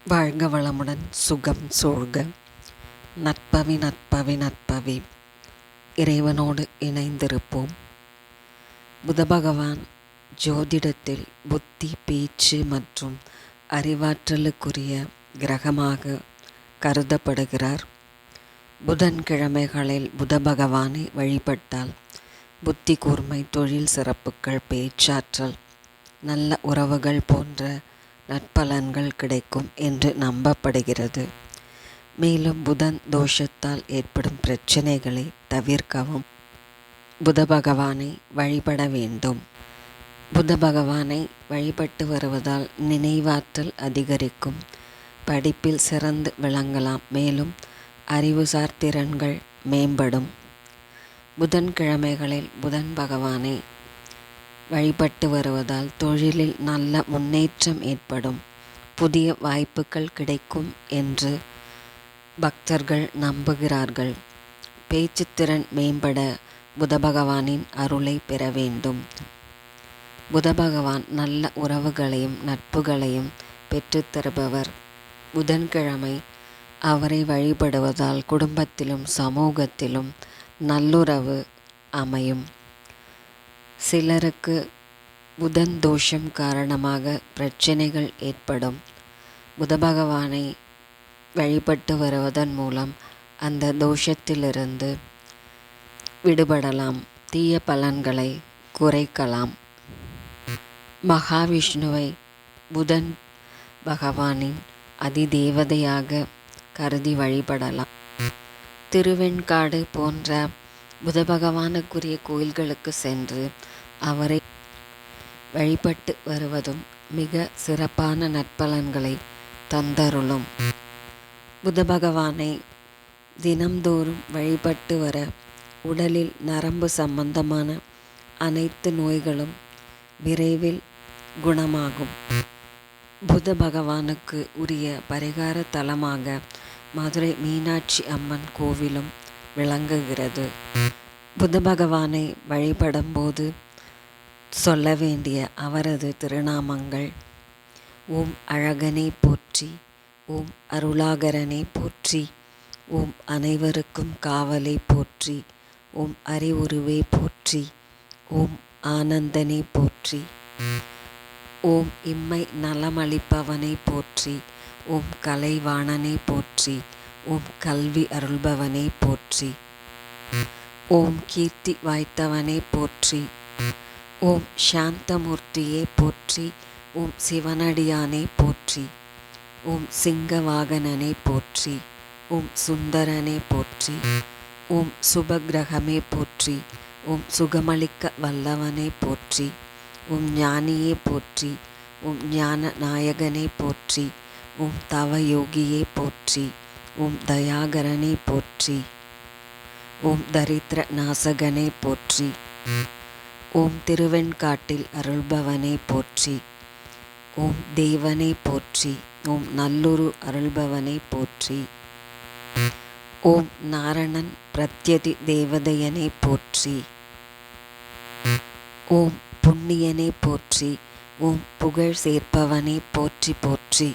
வாழ்க வளமுடன், சுகம் சூழ்க. நற்பவி நற்பவி நற்பவி. இறைவனோடு இணைந்திருப்போம். புதபகவான் ஜோதிடத்தில் புத்தி, பேச்சு மற்றும் அறிவாற்றலுக்குரிய கிரகமாக கருதப்படுகிறார். புதன்கிழமைகளில் புதபகவானை வழிபட்டால் புத்தி கூர்மை, தொழில் சிறப்புகள், பேச்சாற்றல், நல்ல உறவுகள் போன்ற நற்பலன்கள் கிடைக்கும் என்று நம்பப்படுகிறது. மேலும் புதன் தோஷத்தால் ஏற்படும் பிரச்சனைகளை தவிர்க்கவும் புத பகவானை வழிபட வேண்டும். புத பகவானை வழிபட்டு வருவதால் நினைவாற்றல் அதிகரிக்கும், படிப்பில் சிறந்து விளங்கலாம், மேலும் அறிவுசார் திறன்கள் மேம்படும். புதன்கிழமைகளில் புதன் பகவானை வழிபட்டு வருவதால் தொழிலில் நல்ல முன்னேற்றம் ஏற்படும், புதிய வாய்ப்புகள் கிடைக்கும் என்று பக்தர்கள் நம்புகிறார்கள். பேச்சுத்திறன் மேம்பட புத பகவானின் அருளை பெற வேண்டும். புத பகவான் நல்ல உறவுகளையும் நட்புகளையும் பெற்றுத்தருபவர். புதன்கிழமை அவரை வழிபடுவதால் குடும்பத்திலும் சமூகத்திலும் நல்லுறவு அமையும். சிலருக்கு புதன் தோஷம் காரணமாக பிரச்சனைகள் ஏற்படும். புத பகவானை வழிபட்டு வருவதன் மூலம் அந்த தோஷத்திலிருந்து விடுபடலாம், தீய பலன்களை குறைக்கலாம். மகாவிஷ்ணுவை புதன் பகவானின் அதிதேவதையாக கருதி வழிபடலாம். திருவெண்காடு போன்ற புத பகவானுக்குரிய கோயில்களுக்கு சென்று அவரை வழிபட்டு வருவதும் மிக சிறப்பான நற்பலன்களை தந்தருளும். புத பகவானை தினம்தோறும் வழிபட்டு வர உடலில் நரம்பு சம்பந்தமான அனைத்து நோய்களும் விரைவில் குணமாகும். புத பகவானுக்கு உரிய பரிகார தலமாக மதுரை மீனாட்சி அம்மன் கோவிலும் விளங்குகிறது. புத பகவானை வழிபடும் போது சொல்ல வேண்டிய அவரது திருநாமங்கள்: ஓம் அழகனே போற்றி, ஓம் அருளாகரனே போற்றி, ஓம் அனைவருக்கும் காவலை போற்றி, ஓம் அறிவுருவே போற்றி, ஓம் ஆனந்தனே போற்றி, ஓம் இம்மை நலமளிப்பவனை போற்றி, ஓம் கலைவாணனை போற்றி, ஓம் கல்வி அருள்பவனை போற்றி, ஓம் கீர்த்தி வாய்த்தவனை போற்றி, ஓம் சாந்தமூர்த்தியே போற்றி, ஓம் சிவனடியானை போற்றி, ஓம் சிங்கவாகனனை போற்றி, ஓம் சுந்தரனை போற்றி, ஓம் சுபகிரகமே போற்றி, ஓம் சுகமளிக்க வல்லவனை போற்றி, ஓம் ஞானியே போற்றி, ஓம் ஞான நாயகனை போற்றி, ஓம் தவயோகியே போற்றி, ஓம் தயாகரனை போற்றி, ஓம் தரித்திர நாசகனை போற்றி, ஓம் திருவெண்காட்டில் அருள்பவனை போற்றி, ஓம் தேவனை போற்றி, ஓம் நல்லுரு அருள்பவனை போற்றி, ஓம் நாரணன் பிரத்யதி தேவதையனை போற்றி, ஓம் புண்ணியனை போற்றி, ஓம் புகழ் சேர்ப்பவனை போற்றி போற்றி.